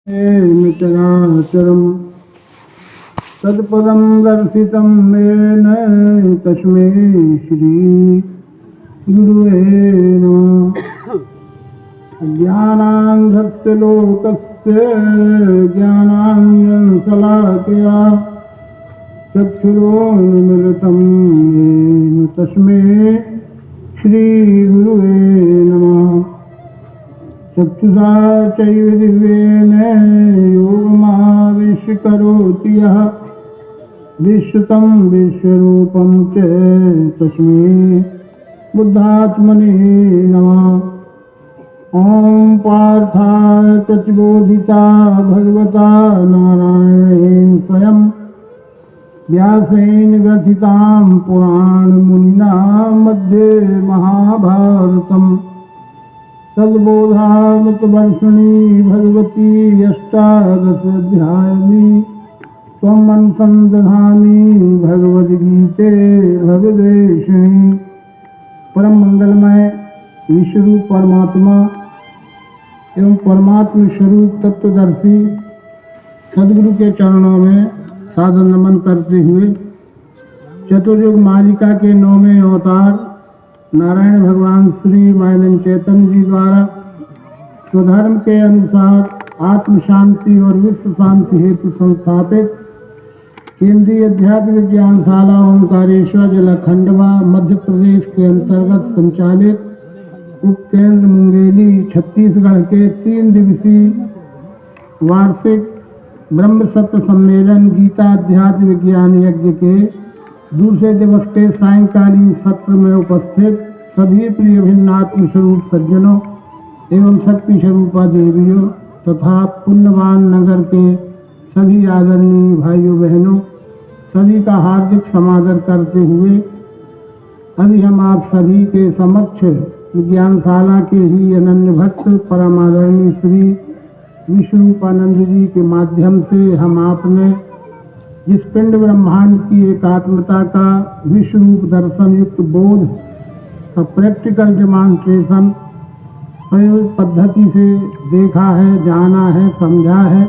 चराचरम् तत्पदं दर्शितं येन तस्मै श्री गुरुवे नमः। अज्ञानान्धस्य लोकस्य ज्ञानाञ्जनशलाकया चक्षुरोन्मिलितं येन तस्मै श्री गुरुवे नमः। चक्षुषा चैव दिव्येन योगमाविश्य करोति यः विश्रुतं विश्वरूपं च तस्मै बुद्धात्मने नमः। ॐ पार्थाय प्रतिबोधिता भगवता नारायणेन स्वयं व्यासेन ग्रथितां पुराणमुनिना मध्ये महाभारतम् सद्बोधामृतवर्षिणी भगवती अष्टादशाध्यायिनी त्वम् अनुसन्धानी भगवद्गीते भवदेशिणी। परम मंगलमय विश्वरूप परमात्मा एवं परमात्म स्वरूप तत्वदर्शी सदगुरु के चरणों में सादर नमन करते हुए चतुर्युग मालिका के 9वें अवतार नारायण भगवान श्री मायनन चैतन्य जी द्वारा स्वधर्म के अनुसार आत्म शांति और विश्व शांति हेतु संस्थापित केंद्रीय अध्यात्म विज्ञानशाला ओंकारेश्वर जिला खंडवा मध्य प्रदेश के अंतर्गत संचालित उपकेंद्र मुंगेली छत्तीसगढ़ के 3 दिवसीय वार्षिक ब्रह्म सत्य सम्मेलन गीता अध्यात्म विज्ञान यज्ञ के दूसरे दिवस के सायंकालीन सत्र में उपस्थित सभी प्रिय भिन्नात्म स्वरूप सज्जनों एवं शक्ति स्वरूपा देवियों तथा पुण्यवान नगर के सभी आदरणीय भाइयों बहनों सभी का हार्दिक समादर करते हुए अभी हम आप सभी के समक्ष विज्ञानशाला के ही अनन्य भक्त परम आदरणीय श्री विश्वरूपानंद जी के माध्यम से हम आपने जिस पिंड ब्रह्मांड की एकात्मता का विश्वरूप दर्शन युक्त बोध का प्रैक्टिकल डेमॉन्स्ट्रेशन प्रयोग पद्धति से देखा है, जाना है, समझा है,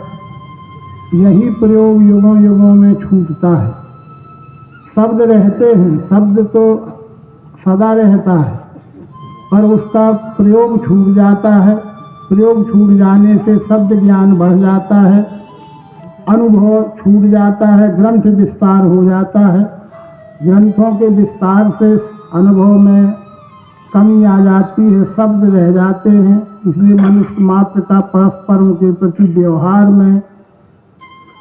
यही प्रयोग युगों युगों में छूटता है। शब्द रहते हैं, शब्द तो सदा रहता है, पर उसका प्रयोग छूट जाता है। प्रयोग छूट जाने से शब्द ज्ञान बढ़ जाता है, अनुभव छूट जाता है, ग्रंथ विस्तार हो जाता है। ग्रंथों के विस्तार से अनुभव में कमी आ जाती है, शब्द रह जाते हैं। इसलिए मनुष्य मात्र का परस्परों के प्रति व्यवहार में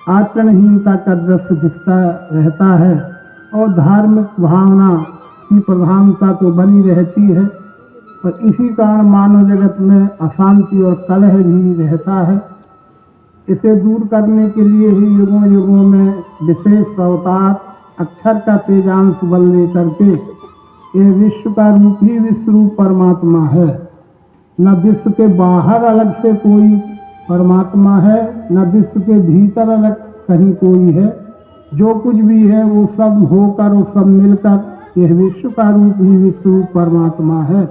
आचरणहीनता का दृश्य दिखता रहता है और धार्मिक भावना की प्रधानता तो बनी रहती है, पर इसी कारण मानव जगत में अशांति और कलह भी रहता है। इसे दूर करने के लिए ही युगों युगों में विशेष अवतार अक्षर का तेजांश बल लेकर के ये विश्व का रूप ही विश्वरूप परमात्मा है। न विश्व के बाहर अलग से कोई परमात्मा है, न विश्व के भीतर अलग कहीं कोई है। जो कुछ भी है वो सब होकर और सब मिलकर यह विश्व का रूप ही विश्वरूप परमात्मा है।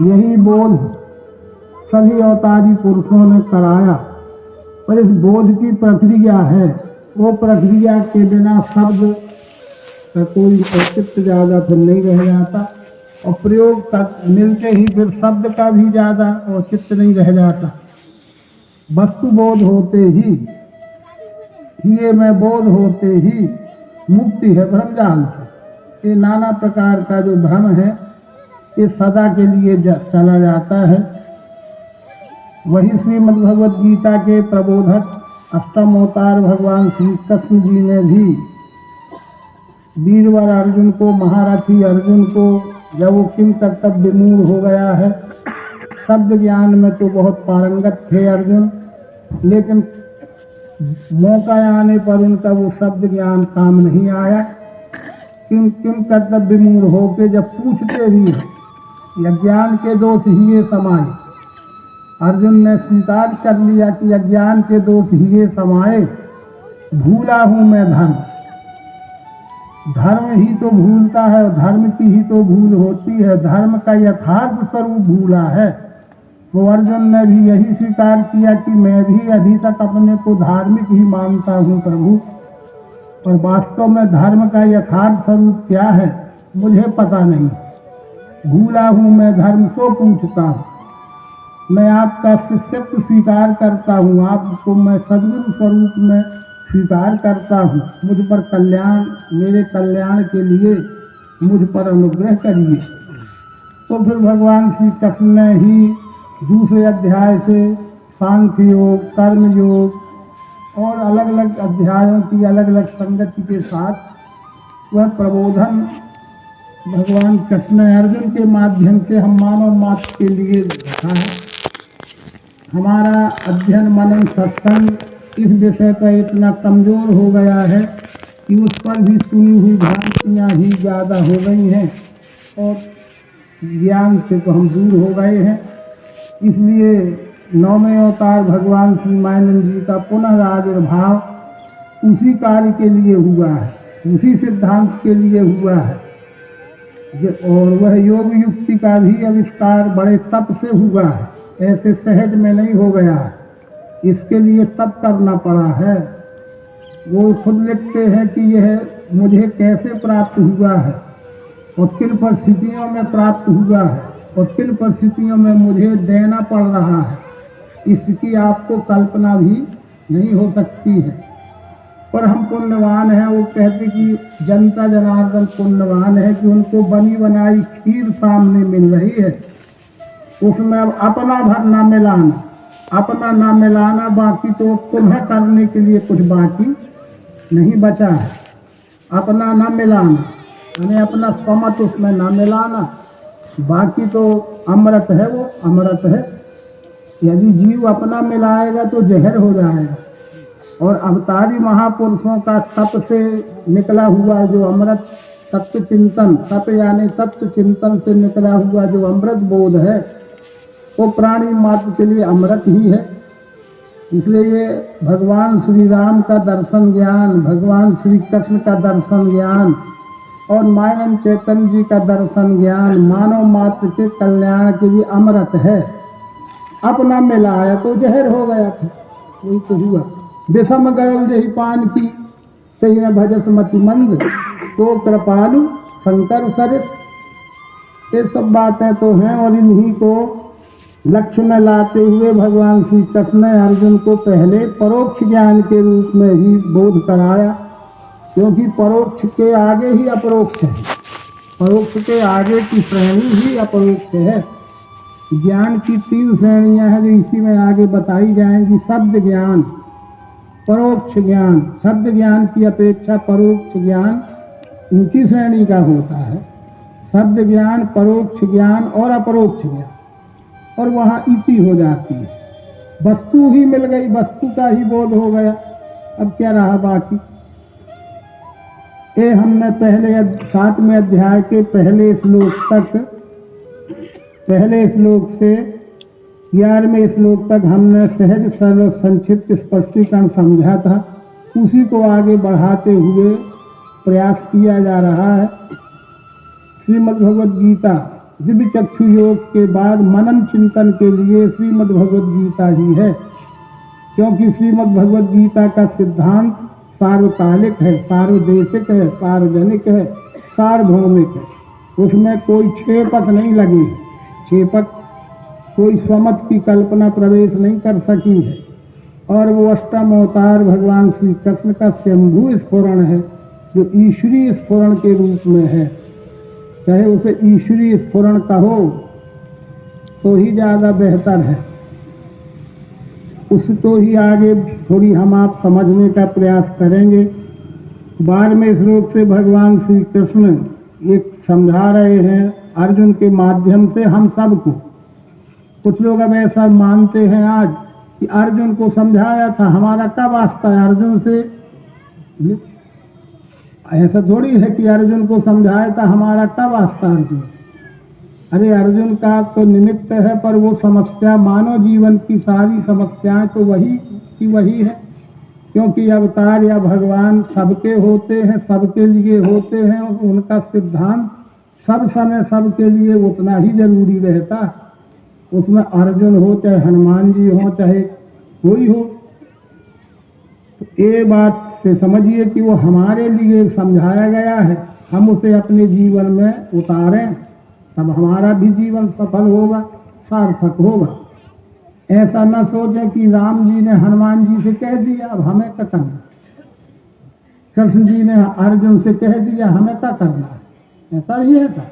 यही बोध सभी अवतारी पुरुषों ने कराया, पर इस बोध की प्रक्रिया है, वो प्रक्रिया के बिना शब्द का कोई औचित्य ज़्यादा फिर नहीं रह जाता और प्रयोग तक मिलते ही फिर शब्द का भी ज़्यादा औचित्य नहीं रह जाता। वस्तु बोध होते ही ये में बोध होते ही मुक्ति है भ्रमजाल से। ये नाना प्रकार का जो भ्रम है ये सदा के लिए चला जाता है। वही श्रीमद् भगवद गीता के प्रबोधक अष्टम अवतार भगवान श्री कृष्ण जी ने भी वीरवर अर्जुन को, महारथी अर्जुन को, जब वो किम कर्तव्य मूढ़ हो गया है, शब्द ज्ञान में तो बहुत पारंगत थे अर्जुन, लेकिन मौका आने पर उनका वो शब्द ज्ञान काम नहीं आया। किम कर्तव्य मूढ़ होके जब पूछते भी अज्ञान के दोष ही ये समाये, अर्जुन ने स्वीकार कर लिया कि अज्ञान के दोष ही ये समाये, भूला हूँ मैं धर्म। धर्म ही तो भूलता है, धर्म की ही तो भूल होती है। धर्म का यथार्थ स्वरूप भूला है। वो अर्जुन ने भी यही स्वीकार किया कि मैं भी अभी तक अपने को धार्मिक ही मानता हूँ प्रभु, पर वास्तव में धर्म का यथार्थ स्वरूप क्या है मुझे पता नहीं। भूला हूँ मैं धर्म सो पूछता हूँ, मैं आपका शिष्यत्व स्वीकार करता हूँ, आपको मैं सद्गुरु स्वरूप में स्वीकार करता हूँ। मुझ पर कल्याण, मेरे कल्याण के लिए मुझ पर अनुग्रह करिए। तो फिर भगवान श्री कृष्ण ने ही दूसरे अध्याय से सांख्य योग, कर्म योग और अलग अलग अध्यायों की अलग अलग संगति के साथ वह प्रबोधन भगवान कृष्ण ने अर्जुन के माध्यम से हम मानव मात्र के लिए रखा है। हमारा अध्ययन मनन सत्संग इस विषय पर इतना कमजोर हो गया है कि उस पर भी सुनी हुई भ्रांतियाँ ही ज़्यादा हो गई हैं और ज्ञान से तो हम दूर हो गए हैं। इसलिए 9वें अवतार भगवान श्री मायानंद जी का पुनराविर्भाव उसी कार्य के लिए हुआ है, उसी सिद्धांत के लिए हुआ है। और वह योग युक्ति का भी आविष्कार बड़े तप से हुआ है, ऐसे सहज में नहीं हो गया है। इसके लिए तप करना पड़ा है। वो खुद लिखते हैं कि यह मुझे कैसे प्राप्त हुआ है और किन परिस्थितियों में प्राप्त हुआ है और किन परिस्थितियों में मुझे देना पड़ रहा है, इसकी आपको कल्पना भी नहीं हो सकती है। पर हम पुण्यवान हैं। वो कहते कि जनता जनार्दन पुण्यवान है कि उनको बनी बनाई खीर सामने मिल रही है, उसमें अब अपना भर ना मिलाना, अपना ना मिलाना, बाकी तो तुम्हें करने के लिए कुछ बाकी नहीं बचा है। अपना ना मिलाना यानी अपना स्वमत उसमें ना मिलाना, बाकी तो अमृत है, वो अमृत है। यदि जीव अपना मिलाएगा तो जहर हो जाएगा। और अवतारी महापुरुषों का तप से निकला हुआ जो अमृत तत्व चिंतन, तप यानी तत्व चिंतन से निकला हुआ जो अमृत बोध है, वो प्राणी मात्र के लिए अमृत ही है। इसलिए ये भगवान श्री राम का दर्शन ज्ञान, भगवान श्री कृष्ण का दर्शन ज्ञान और मायानंद चैतन्य जी का दर्शन ज्ञान मानव मात्र के कल्याण के लिए अमृत है। अपना मिलाया तो जहर हो गया था, वही तो हुआ। विषम गरल जही पान की सही न भजस मति मंद, तो कृपालु शंकर सरिस। ये सब बातें तो हैं और इन्हीं को लक्ष्य में लाते हुए भगवान श्री कृष्ण ने अर्जुन को पहले परोक्ष ज्ञान के रूप में ही बोध कराया, क्योंकि परोक्ष के आगे ही अपरोक्ष है, परोक्ष के आगे की श्रेणी ही अपरोक्ष है। ज्ञान की 3 श्रेणियां हैं जो इसी में आगे बताई जाएंगी। शब्द ज्ञान, परोक्ष ज्ञान, शब्द ज्ञान की अपेक्षा परोक्ष ज्ञान ऊंची श्रेणी का होता है। शब्द ज्ञान, परोक्ष ज्ञान और अपरोक्ष ज्ञान, और वहाँ इति हो जाती है। वस्तु ही मिल गई, वस्तु का ही बोध हो गया, अब क्या रहा बाकी। ये हमने पहले 7वें अध्याय के पहले श्लोक से 11वें श्लोक तक हमने सहज सरल संक्षिप्त स्पष्टीकरण समझा था। उसी को आगे बढ़ाते हुए प्रयास किया जा रहा है। श्रीमद् भगवद गीता दिव्य चक्षु योग के बाद मनन चिंतन के लिए श्रीमद् भगवद गीता ही है, क्योंकि श्रीमद् भगवद गीता का सिद्धांत सार्वकालिक है, सार्वदेशिक है, सार्वजनिक है, सार्वभौमिक है। उसमें कोई छेपक नहीं लगी है, छेपक कोई स्वमत की कल्पना प्रवेश नहीं कर सकी है। और वो अष्टम अवतार भगवान श्री कृष्ण का स्वयंभू स्फुरण है, जो ईश्वरीय स्फुरण के रूप में है। चाहे उसे ईश्वरीय स्फुरण कहो तो ही ज़्यादा बेहतर है। उसको ही आगे थोड़ी हम आप समझने का प्रयास करेंगे। 12वें श्लोक से भगवान श्री कृष्ण एक समझा रहे हैं अर्जुन के माध्यम से हम सबको। कुछ लोग अब ऐसा मानते हैं आज कि अर्जुन को समझाया था, हमारा क्या वास्ता है अर्जुन से। ऐसा थोड़ी है कि अर्जुन को समझाया था, हमारा क्या वास्ता अर्जुन से। अरे अर्जुन का तो निमित्त है, पर वो समस्या मानव जीवन की सारी समस्याएं तो वही की वही है, क्योंकि अवतार या भगवान सबके होते हैं, सबके लिए होते हैं। उनका सिद्धांत सब समय सबके लिए उतना ही जरूरी रहता है। उसमें अर्जुन हो चाहे हनुमान जी हो चाहे कोई हो, तो ये बात से समझिए कि वो हमारे लिए समझाया गया है, हम उसे अपने जीवन में उतारें तब हमारा भी जीवन सफल होगा, सार्थक होगा। ऐसा न सोचें कि राम जी ने हनुमान जी से कह दिया अब हमें क्या करना, कृष्ण जी ने अर्जुन से कह दिया हमें क्या करना है, ऐसा भी है क्या?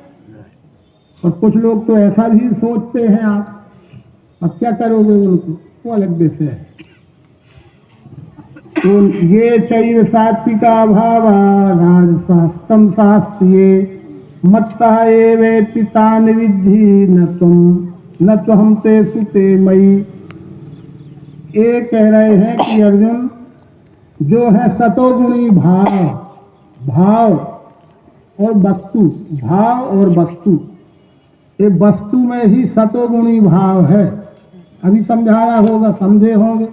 और कुछ लोग तो ऐसा भी सोचते हैं, आप अब क्या करोगे उनको, वो अलग विषय है। तो ये चैव सात्विका भावा राजसास्तम शास्त्र ये मत्ता एवेति तान विद्धि न तो हम ते सुते मई। ये कह रहे हैं कि अर्जुन जो है सतोगुणी भाव और वस्तु, भाव और वस्तु, ये वस्तु में ही सतोगुणी भाव है। अभी समझाया होगा, समझे होंगे,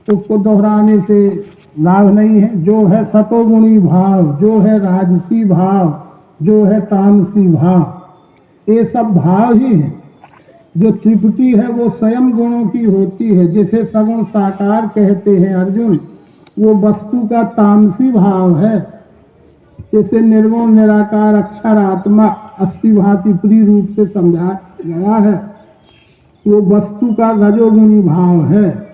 उसको दोहराने से लाभ नहीं है। जो है सतोगुणी भाव, जो है राजसी भाव, जो है तामसी भाव, ये सब भाव ही है। जो त्रिपुटी है वो स्वयं गुणों की होती है, जिसे सगुण साकार कहते हैं अर्जुन, वो वस्तु का तामसी भाव है। जैसे निर्गुण निराकार अक्षर आत्मा अस्थि भांति पूरी रूप से समझा गया है, वो वस्तु का रजोगुणी भाव है।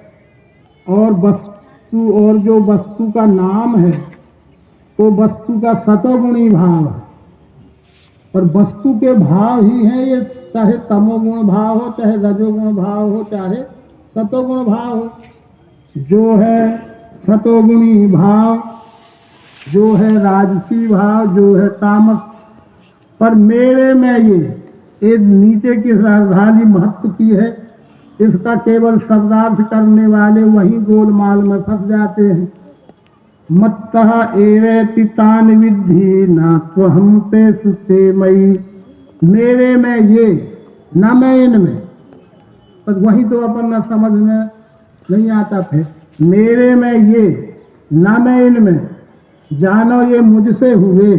और वस्तु और जो वस्तु का नाम है वो वस्तु का सतोगुणी भाव है। और वस्तु के भाव ही हैं ये, चाहे तमोगुण भाव हो, चाहे रजोगुण भाव हो, चाहे सतोगुण भाव हो। जो है सतोगुणी भाव, जो है राजसी भाव, जो है तामस, पर मेरे में ये नीचे की राजधानी महत्व की है, इसका केवल शब्दार्थ करने वाले वही गोलमाल में फंस जाते हैं। मत्तः एवेति तान विद्धि न त्वहं ते सुते मयि। मेरे में ये, न मैं इनमें, बस वही तो अपन न समझ में नहीं आता। फिर मेरे में ये, न मैं इनमें, जानो ये मुझसे हुए।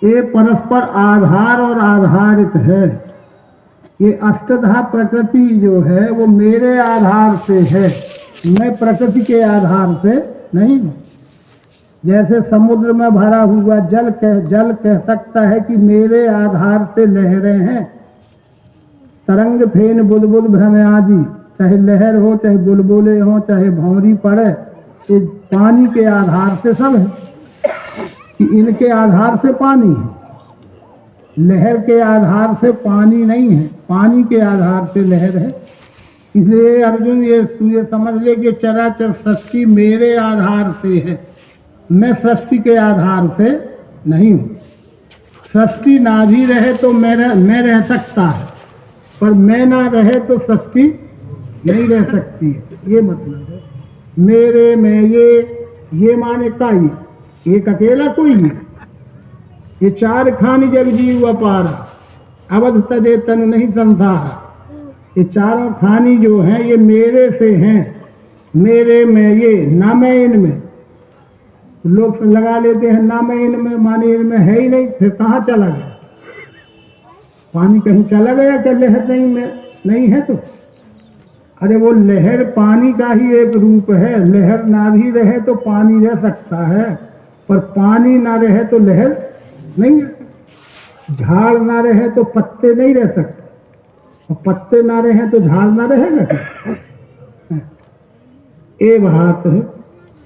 ये परस्पर आधार और आधारित है। ये अष्टधा प्रकृति जो है वो मेरे आधार से है, मैं प्रकृति के आधार से नहीं हूँ। जैसे समुद्र में भरा हुआ जल कह सकता है कि मेरे आधार से लहरें हैं। तरंग फेन बुलबुल भ्रम आदि, चाहे लहर हो, चाहे बुलबुले हो, चाहे भंवरी पड़े, ये पानी के आधार से सब है। कि इनके आधार से पानी है, लहर के आधार से पानी नहीं है, पानी के आधार से लहर है। इसलिए अर्जुन ये समझ ले कि चराचर सृष्टि मेरे आधार से है, मैं सृष्टि के आधार से नहीं हूँ। सृष्टि ना भी रहे तो मैं रह सकता है, पर मैं ना रहे तो सृष्टि नहीं रह सकती है। ये मतलब है मेरे में ये माने का ही एक अकेला कोई नहीं। ये चार खानी जग जीव अपारा, अवध तदे तन नहीं संसारा। ये चारों खानी जो हैं ये मेरे से हैं, मेरे में ये, ना मैं इनमें। तो लोग लगा लेते हैं ना मैं इनमें, माने इनमें है ही नहीं, फिर कहाँ चला गया? पानी कहीं चला गया क्या? लहर नहीं है तो? अरे वो लहर पानी का ही एक रूप है। लहर ना भी रहे तो पानी रह सकता है, पर पानी ना रहे तो लहर नहीं रहे। झाड़ ना रहे तो पत्ते नहीं रह सकते, और पत्ते ना रहे तो झाड़ ना रहेगा क्या? ये बात है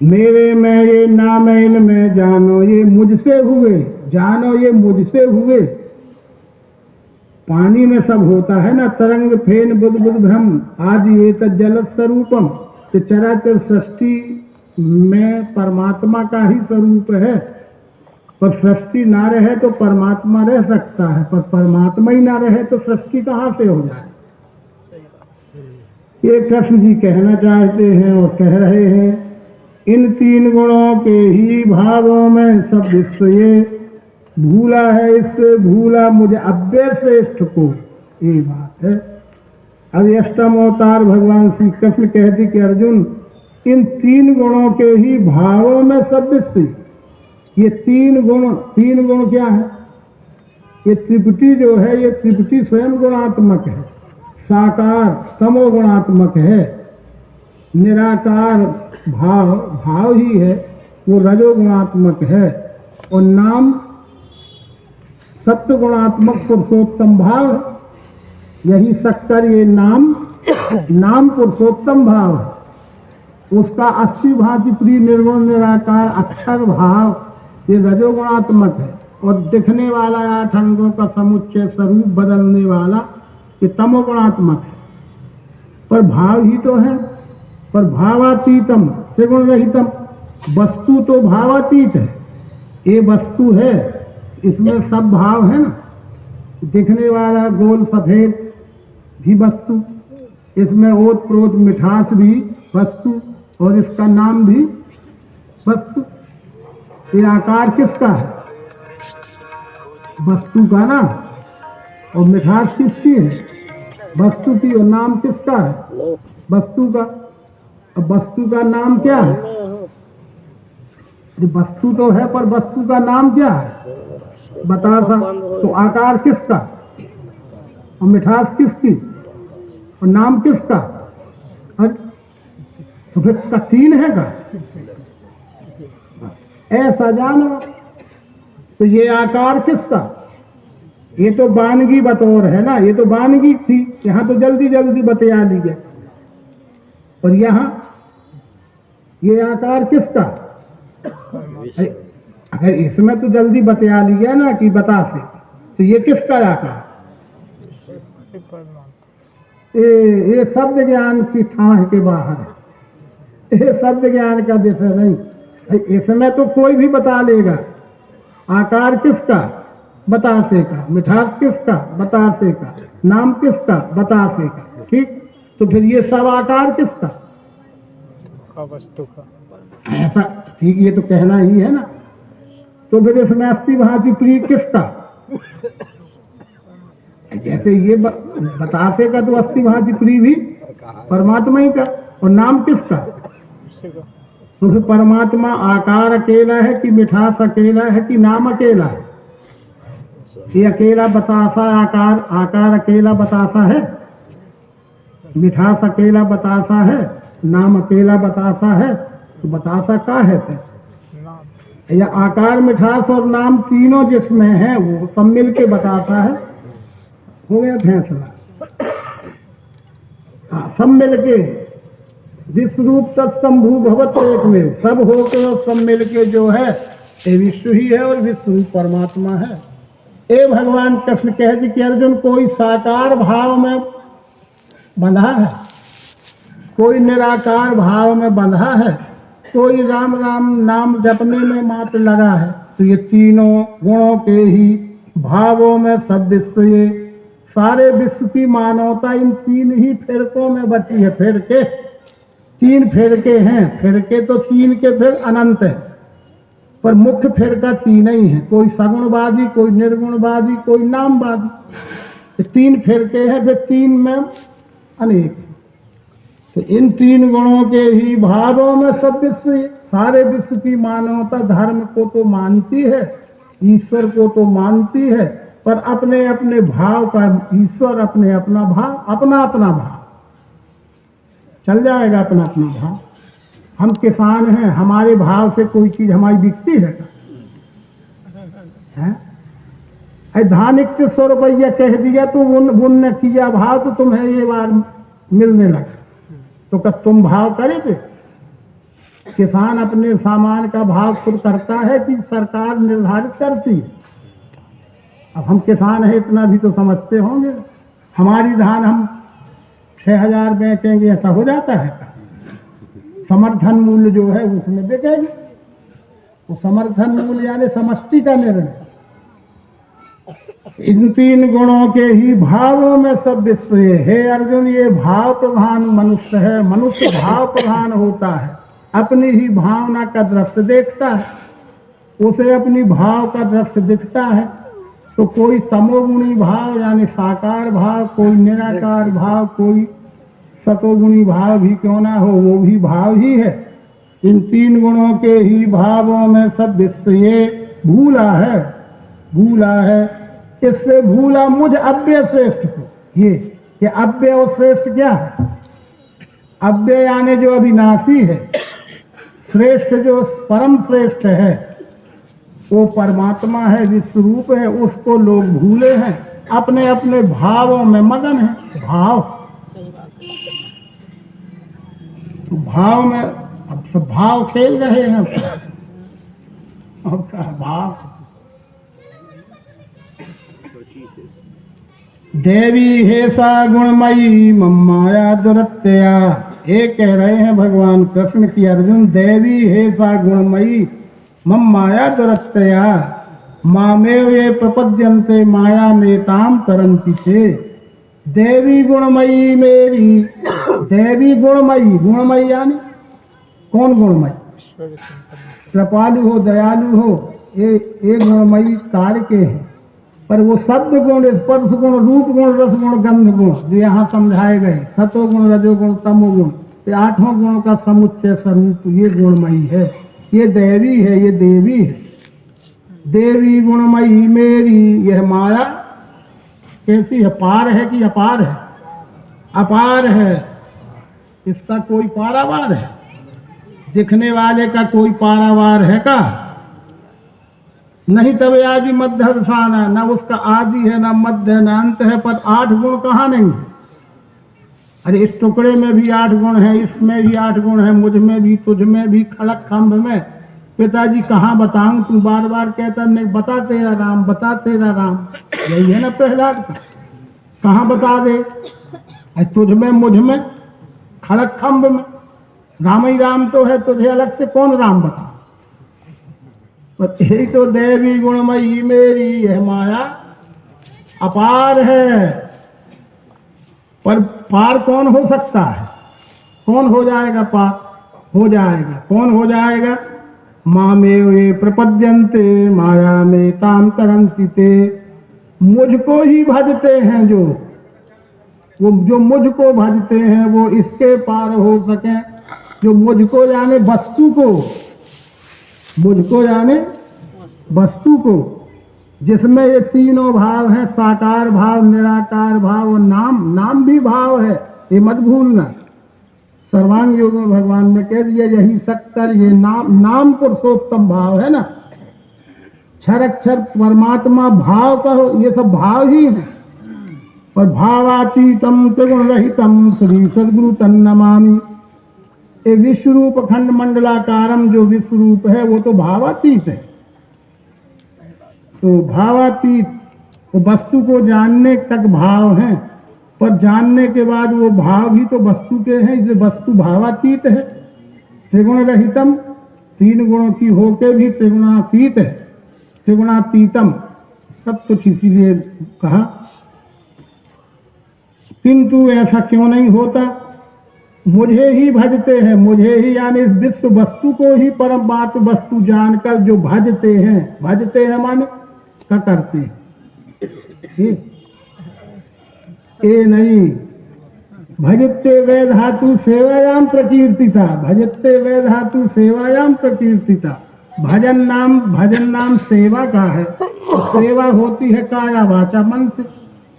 मेरे में ये, ना मैं इनमें, जानो ये मुझसे हुए। जानो ये मुझसे हुए। पानी में सब होता है ना, तरंग फेन बुदबुद भ्रम आदि ये जल स्वरूपम। तो चराचर सृष्टि में परमात्मा का ही स्वरूप है। पर सृष्टि ना रहे तो परमात्मा रह सकता है, पर परमात्मा ही ना रहे तो सृष्टि कहाँ से हो जाए? ये कृष्ण जी कहना चाहते हैं और कह रहे हैं, इन तीन गुणों के ही भावों में सब विश्व ये भूला है, इससे भूला मुझे अव्यय श्रेष्ठ को। ये बात है। अब अष्टम अवतार भगवान श्री कृष्ण कहते कि अर्जुन इन तीन गुणों के ही भावों में सब विश्व। ये तीन गुण क्या है? ये त्रिपुटी जो है, ये त्रिपुटी स्वयं गुणात्मक है। साकार तमोगुणात्मक है। निराकार भाव ही है, वो रजोगुणात्मक है। और नाम सत्य गुणात्मक पुरुषोत्तम भाव है। यही शक्कर, ये नाम पुरुषोत्तम भाव है। उसका अस्थि भांति प्रिय निर्गुण निराकार अक्षर भाव, ये रजोगुणात्मक है। और दिखने वाला 8 अंगों का समुच्चय स्वरूप बदलने वाला, ये तमोगुणात्मक है। पर भाव ही तो है। पर भावातीतम त्रिगुण रहितम, वस्तु तो भावातीत है। ये वस्तु है, इसमें सब भाव है ना। दिखने वाला गोल सफेद भी वस्तु, इसमें ओत प्रोत मिठास भी वस्तु, और इसका नाम भी वस्तु। ये आकार किसका है? वस्तु का ना। और मिठास किसकी है? वस्तु की। और नाम किसका है? वस्तु का। अब वस्तु का नाम क्या है? वस्तु तो है, पर वस्तु का नाम क्या है? बतासा। तो आकार किसका? और मिठास किसकी? और नाम किसका? अरे तो फिर का 3 है का? ऐसा जानो। तो ये आकार किसका? ये तो वानगी बतौर है ना, ये तो वानगी थी। यहाँ तो जल्दी जल्दी बतिया ली गया। और यहाँ ये आकार किसका? अगर इसमें तो जल्दी बतिया लिया ना कि बता से, तो ये किसका आकार? ये शब्द ज्ञान की थाह के बाहर है। ये शब्द ज्ञान का विषय नहीं। इसमें तो कोई भी बता लेगा। आकार किसका? बतासे का। मिठास किसका? बतासे का। नाम किसका? बतासे का। ठीक। तो फिर ये सब आकार किसका? वस्तु का। ऐसा ठीक, ये तो कहना ही है ना। तो फिर इसमें अस्थि भांति प्रिय किसका? जैसे ये बतासे का, तो अस्थि भांति प्रिय भी परमात्मा ही का। और नाम किसका? तो फिर परमात्मा आकार अकेला है कि मिठास अकेला है कि नाम अकेला है? ये अकेला बतासा आकार अकेला बतासा है? मिठास अकेला बतासा है? नाम अकेला बतासा है? तो बतासा का है फिर? या आकार मिठास और नाम तीनों जिसमें है वो सब मिल के बतासा है। हो गया फैसला। हाँ, सब मिल के विश्वरूप तत्संभू भवत एक में, सब होके और सब मिल के जो है ये विश्व ही है और विश्वरूप परमात्मा है। ए भगवान कृष्ण कहते कि अर्जुन, कोई साकार भाव में बंधा है, कोई निराकार भाव में बंधा है, कोई राम राम नाम जपने में मात्र लगा है। तो ये तीनों गुणों के ही भावों में सब विश्व, ये सारे विश्व की मानवता इन 3 ही फिरकों में बटी है। फिरके 3 फिरके हैं। फिरके तो 3 के फिर अनंत है, पर मुख्य फिरका 3 ही है। कोई सगुणवादी, कोई निर्गुणवादी, कोई नामवादी। 3 फिरके हैं, फिर 3 में अनेक। तो इन 3 गुणों के ही भावों में सब विश्व, सारे विश्व की मानवता धर्म को तो मानती है, ईश्वर को तो मानती है, पर अपने अपने भाव का ईश्वर, अपने अपना भाव, अपना अपना भाव चल जाएगा। अपना अपना भाव। हम किसान हैं, हमारे भाव से कोई चीज हमारी बिकती है क्या? धान 3100 रुपया कह दिया तो उनने किया भाव, तो तुम्हें ये बार मिलने लगा। तो क्या तुम भाव करे थे? किसान अपने सामान का भाव खुद करता है कि सरकार निर्धारित करती है? अब हम किसान हैं, इतना भी तो समझते होंगे। हमारी धान हम 6000 बेचेंगे, ऐसा हो जाता है? समर्थन मूल्य जो है उसमें बिकेगी। वो समर्थन मूल्य यानी समष्टि का निर्णय। इन 3 गुणों के ही भावों में सब विश्व है। हे अर्जुन, ये भाव प्रधान मनुष्य है। मनुष्य भाव प्रधान होता है, अपनी ही भावना का दृश्य देखता है, उसे अपनी भाव का दृश्य दिखता है। तो कोई तमोगुणी भाव यानी साकार भाव, कोई निराकार भाव, कोई सतोगुणी भाव भी क्यों ना हो, वो भी भाव ही है। इन 3 गुणों के ही भावों में सब विश्व ये भूला है किससे भूला? मुझ अव्यय श्रेष्ठ को। ये अव्यय और श्रेष्ठ क्या है? अव्यय यानी जो अविनाशी है, श्रेष्ठ जो परम श्रेष्ठ है वो परमात्मा है, विश्वरूप है, उसको लोग भूले हैं, अपने अपने भावों में मगन है। भाव तो भाव में अब सब भाव खेल रहे हैं। अब क्या भाव? देवी हे सा गुणमयी मम माया दुरत्यया। ये कह रहे हैं भगवान कृष्ण की अर्जुन, देवी हे सा गुणमयी मम माया दुरत्यया मामेव ये प्रपद्यन्ते माया में ताम तरन्ति ते। देवी गुणमयी मेरी, देवी गुणमयी, गुणमयी यानी कौन गुणमयी? ऐश्वर्य संपन्न। कृपालु हो, दयालु हो, ये गुणमयी कार्य के हैं। पर वो शब्द गुण, स्पर्श गुण, रूप गुण, रस गुण, गंध गुण जो यहाँ समझाए गए, सतोगुण, रजोगुण, तमोगुण, ये 8 गुणों का समुच्चय स्वरूप ये गुणमयी है, ये दैवी है, ये देवी है। देवी गुणमयी मेरी यह माया कैसी है? पार है कि अपार है? अपार है। इसका कोई पारावार है? दिखने वाले का कोई पारावार है का? नहीं। तब आदि मध्य अवसाना, न उसका आदि है, न मध्य है, न अंत है। पर 8 गुण कहाँ नहीं है? अरे इस टुकड़े में भी 8 गुण है, इसमें भी 8 गुण है, मुझ में भी, तुझ में भी, खड़क खंभ में। पिताजी कहाँ बताऊं? तू बार बार कहता नहीं, बता तेरा राम, बता तेरा राम। यही है ना प्रहलाद का, कहाँ बता दे? अरे तुझ में, मुझ में, खड़क खंभ में। राम ही राम तो है, तुझे अलग से कौन राम बता? यही तो देवी गुणमयी मेरी यह माया अपार है। पर पार कौन हो सकता है? कौन हो जाएगा पार? हो जाएगा। कौन हो जाएगा? मामेव ये प्रपद्यन्ते माया में ताम तरन्ति ते। मुझको ही भजते हैं जो, वो जो मुझको भजते हैं वो इसके पार हो सके। जो मुझको जाने वस्तु को, मुझको जाने वस्तु को, जिसमें ये तीनों भाव हैं, साकार भाव, निराकार भाव और नाम भी भाव है, ये मत भूलना। सर्वांग योग में भगवान ने कह दिया यही शक्कर, ये नाम पुरुषोत्तम भाव है ना। क्षर अक्षर परमात्मा भाव कहो, ये सब भाव ही है। पर भावातीतम त्रिगुण रहितम श्री सद्गुरु तन्नमामि। ये विश्वरूप अखंड मंडलाकारम जो विश्वरूप है वो तो भावातीत है। तो भावातीत वो वस्तु को जानने तक भाव हैं, पर जानने के बाद वो भाव भी तो वस्तु के हैं, इसलिए वस्तु भावातीत है। त्रिगुण रहितम, 3 गुणों की होके भी त्रिगुणातीत है, त्रिगुणातीतम, सब कुछ इसीलिए कहा। किंतु ऐसा क्यों नहीं होता? मुझे ही भजते हैं, मुझे ही यानी इस विश्व वस्तु को ही परम बात वस्तु जानकर जो भजते हैं, भजते हैं माने क्या करते हैं? ए नहीं, भजते वे धातु सेवायाम प्रकीर्तिता, भजते वे धातु सेवायाम प्रकीर्तिता। भजन नाम सेवा का है। सेवा होती है काया वाचा मन से।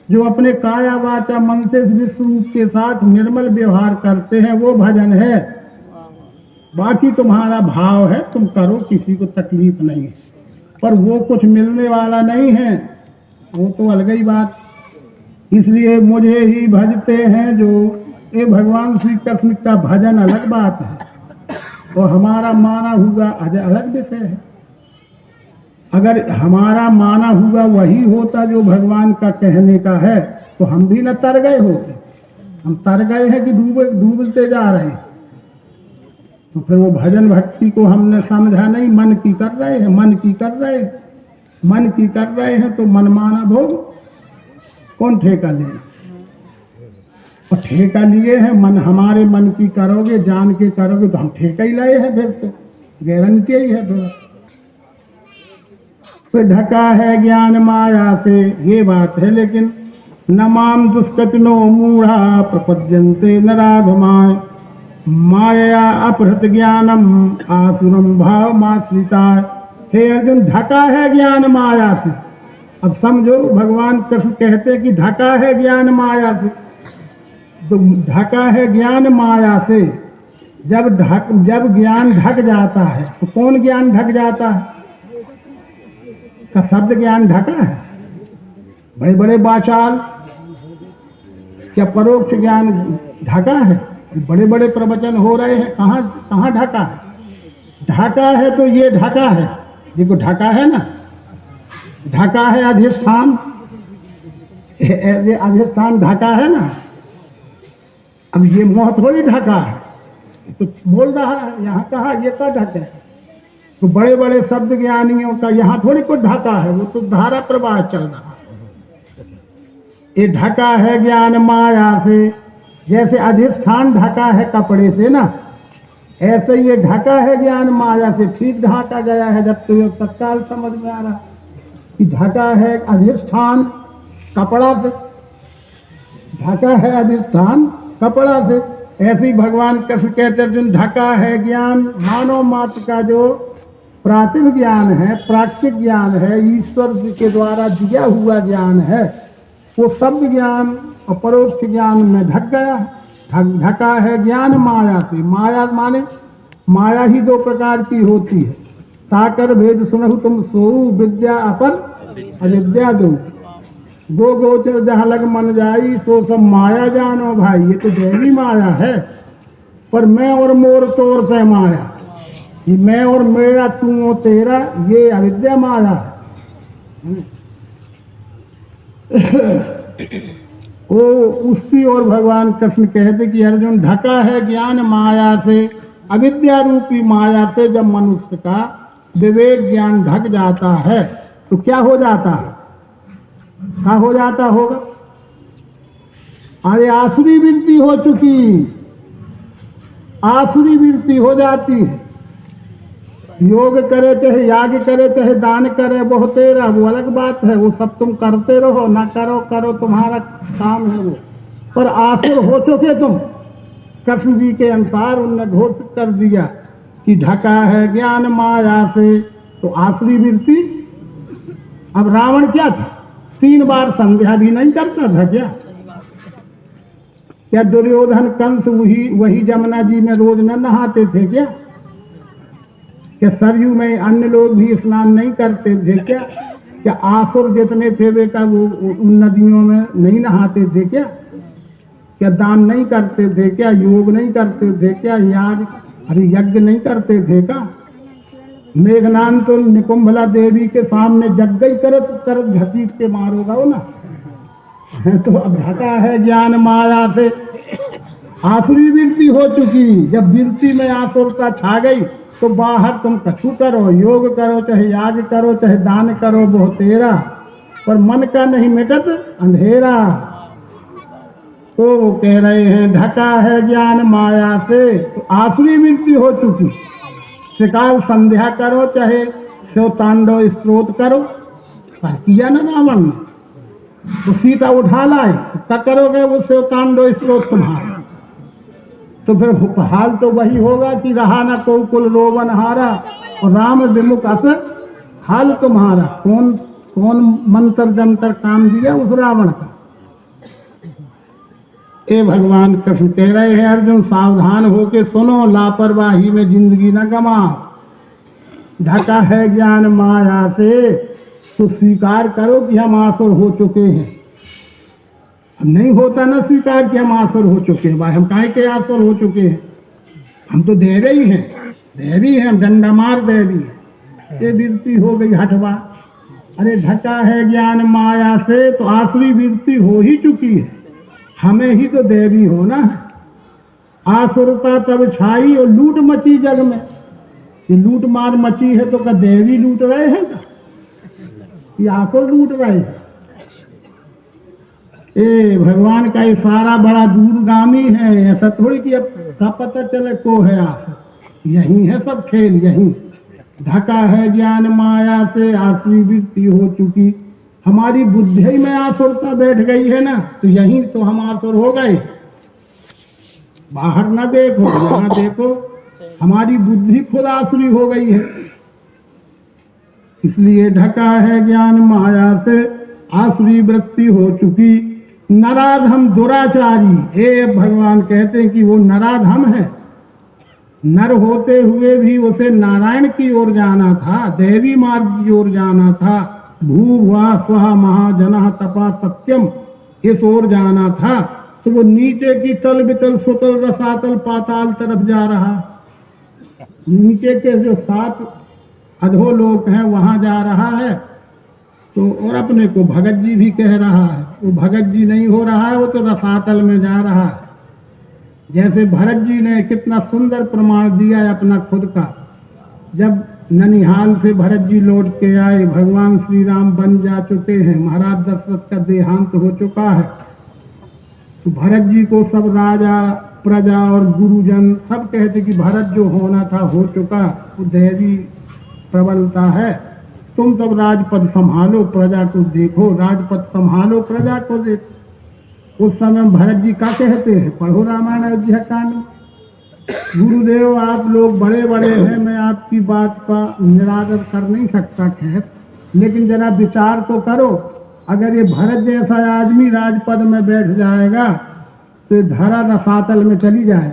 जो अपने काया वाचा मन से इस विश्व रूप के साथ निर्मल व्यवहार करते हैं वो भजन है। बाकी तुम्हारा भाव है, तुम करो, किसी को तकलीफ नहीं है, पर वो कुछ मिलने वाला नहीं है, वो तो अलग ही बात। इसलिए मुझे ही भजते हैं जो, ये भगवान श्री कृष्ण का भजन अलग बात है, और हमारा माना हुआ अलग विषय है। अगर हमारा माना हुआ वही होता जो भगवान का कहने का है तो हम भी न तर गए होते। हम तर गए हैं कि डूबते जा रहे हैं। तो फिर वो भजन भक्ति को हमने समझा नहीं, मन की कर रहे हैं, मन की कर रहे हैं, मन की कर रहे हैं। तो मनमाना भोग कौन ठेका ले? और ठेका लिए हैं, मन हमारे मन की करोगे, जान के करोगे तो हम ठेका ही लाए हैं, फिर तो गारंटी ही है। तो ढका है ज्ञान माया से, ये बात है। लेकिन न माम दुष्कृतिनो मूढ़ा प्रपद्यन्ते नराधमाय माया अपहृत ज्ञानम आसुरम भाव माश्रिता। हे अर्जुन, ढका है ज्ञान माया से। अब समझो भगवान कृष्ण कहते कि ढका है ज्ञान माया से, तो ढका है ज्ञान माया से। जब ज्ञान ढक जाता है तो कौन ज्ञान ढक जाता है? का शब्द ज्ञान ढका है। बड़े बड़े वाचाल, क्या परोक्ष ज्ञान ढका है? बड़े बड़े प्रवचन हो रहे हैं, कहाँ कहाँ ढका है? ढका है तो ये ढका है, देखो ढका है ना, ढका है अधिष्ठान, ये अधिष्ठान ढका है ना। अब ये मोह थोड़ी ढका है, तो बोल रहा है यहाँ कहा ये का ढका है? तो बड़े बड़े शब्द ज्ञानियों का यहाँ थोड़ी कुछ ढका है, वो तो धारा प्रवाह चल रहा है। ये ढका है ज्ञान माया से, जैसे अधिष्ठान ढका है कपड़े से ना, ऐसे ये ढका है ज्ञान माया से। ठीक ढका गया है, जब तो ये तत्काल समझ में आ रहा कि ढका है अधिष्ठान कपड़ा से, ढका है अधिष्ठान कपड़ा से। ऐसे ही भगवान कृष्ण कहते हैं ढका है ज्ञान मानव मात्र का जो प्रातिभ ज्ञान है, प्राकृतिक ज्ञान है, ईश्वर के द्वारा दिया हुआ ज्ञान है, वो शब्द ज्ञान और परोक्ष ज्ञान में ढक गया। ढका है ज्ञान माया से। माया माने माया ही दो प्रकार की होती है। ताकर भेद सुनहु तुम सोऊ, विद्या अपर अविद्या दो। गो गोचर जहाँ लग मन जाई, सो सब माया जानो भाई। ये तो दैवी माया है, पर मैं और मोर तोर से माया, ये मैं और मेरा तू और तेरा, ये अविद्या माया है। वो उसकी ओर भगवान कृष्ण कहते कि अर्जुन ढका है ज्ञान माया से, अविद्या रूपी माया से। जब मनुष्य का विवेक ज्ञान ढक जाता है तो क्या हो जाता है? क्या हो जाता होगा? अरे आसुरी वृत्ति हो चुकी, आसुरी वृत्ति हो जाती है। योग करे चाहे याग करे चाहे दान करे, वो तेरा, वो अलग बात है, वो सब तुम करते रहो, ना करो करो तुम्हारा काम है वो। पर आसुर हो चुके तुम। कृष्ण जी के अनुसार उनने घोषित कर दिया कि ढका है ज्ञान माया से, तो आसुरी वृत्ति। अब रावण क्या था? 3 बार संध्या भी नहीं करता था क्या? क्या दुर्योधन कंस वही जमुना जी में रोज न नहाते थे क्या? क्या सरयू में अन्य लोग भी स्नान नहीं करते थे क्या? क्या आसुर जितने थे वे का वो उन नदियों में नहीं नहाते थे क्या? क्या दान नहीं करते थे क्या? योग नहीं करते थे क्या? याग अरे यज्ञ नहीं करते थे क्या? मेघनान तो निकुंभला देवी के सामने जग गई, करत करत घसीट के मारोगा वो ना। तो अब ढका है ज्ञान माया से, आसुरी वृत्ति हो चुकी। जब वृत्ति में आसुरता छा गई तो बाहर तुम कछु करो, योग करो चाहे याग करो चाहे दान करो, वो तेरा, पर मन का नहीं मिटत अंधेरा। तो वो कह रहे हैं ढका है ज्ञान माया से, तो आसुरी वृत्ति हो चुकी। त्रिकाल संध्या करो चाहे शिव तांडव स्तोत्र करो, पर किया ना रावण ने, तो सीता उठा लाए, तो क्या करोगे वो शिव तांडव स्तोत्र तुम्हारा? तो फिर हाल तो वही होगा कि रहा न को कुल रोवन हारा, और राम विमुख असर हाल तुम्हारा। कौन कौन मंत्र जंतर काम दिया उस रावण का? ए भगवान कृष्ण कह रहे हैं अर्जुन सावधान होके सुनो, लापरवाही में जिंदगी न गमाओ। ढका है ज्ञान माया से, तो स्वीकार करो कि हम आसुर हो चुके हैं। अब नहीं होता ना स्वीकार कि हम आसुर हो चुके हैं। भाई हम काहे के आसुर हो चुके हैं? हम तो दैवी हैं, दैवी हैं, हम डंडामार दैवी हैं। ये वृत्ति हो गई हटवा। अरे ढका है ज्ञान माया से, तो आसुरी वृत्ति हो ही चुकी है। हमें ही तो देवी होना है। आसुरता तब छाई और लूट मची जग में। ये लूट मार मची है तो क्या देवी लूट रहे हैं क्या? ये आसुर लूट रहे हैं। ए भगवान का इशारा बड़ा दूरगामी है। ऐसा थोड़ी कि अब का पता चले को है आसुर। यही है सब खेल, यही। ढका है ज्ञान माया से, आसुरी वृत्ति हो चुकी। हमारी बुद्धि में आसुरता बैठ गई है ना, तो यहीं तो हम आसुर हो गए। बाहर ना देखो, यहाँ देखो, हमारी बुद्धि खुद आसुरी हो गई है। इसलिए ढका है ज्ञान माया से, आसुरी वृत्ति हो चुकी, नराधम दुराचारी। हे भगवान कहते हैं कि वो नराधम है, नर होते हुए भी उसे नारायण की ओर जाना था, देवी मार्ग की ओर जाना था, भूभुवा स्वः महाजनः तपा सत्यम, इस ओर जाना था। तो वो नीचे की तल बितल सुतल रसातल पाताल तरफ जा रहा, नीचे के जो 7 अधोलोक हैं वहां जा रहा है। तो और अपने को भगत जी भी कह रहा है, वो भगत जी नहीं हो रहा है, वो तो रसातल में जा रहा है। जैसे भरत जी ने कितना सुंदर प्रमाण दिया है अपना खुद का। जब ननिहाल से भरत जी लौट के आए, भगवान श्री राम बन जा चुके हैं, महाराज दशरथ का देहांत हो चुका है, तो भरत जी को सब राजा प्रजा और गुरुजन सब कहते कि भरत जो होना था हो चुका, वो देवी प्रबलता है, तुम तब राजपद संभालो, प्रजा को देखो, राजपद संभालो, प्रजा को देखो। उस समय भरत जी क्या कहते हैं, पढ़ो रामायण अयोध्या कांड। गुरुदेव आप लोग बड़े बड़े हैं, मैं आपकी बात का निरादर कर नहीं सकता, खैर लेकिन जरा विचार तो करो, अगर ये भरत जैसा आदमी राजपद में बैठ जाएगा तो धरा रसातल में चली जाए।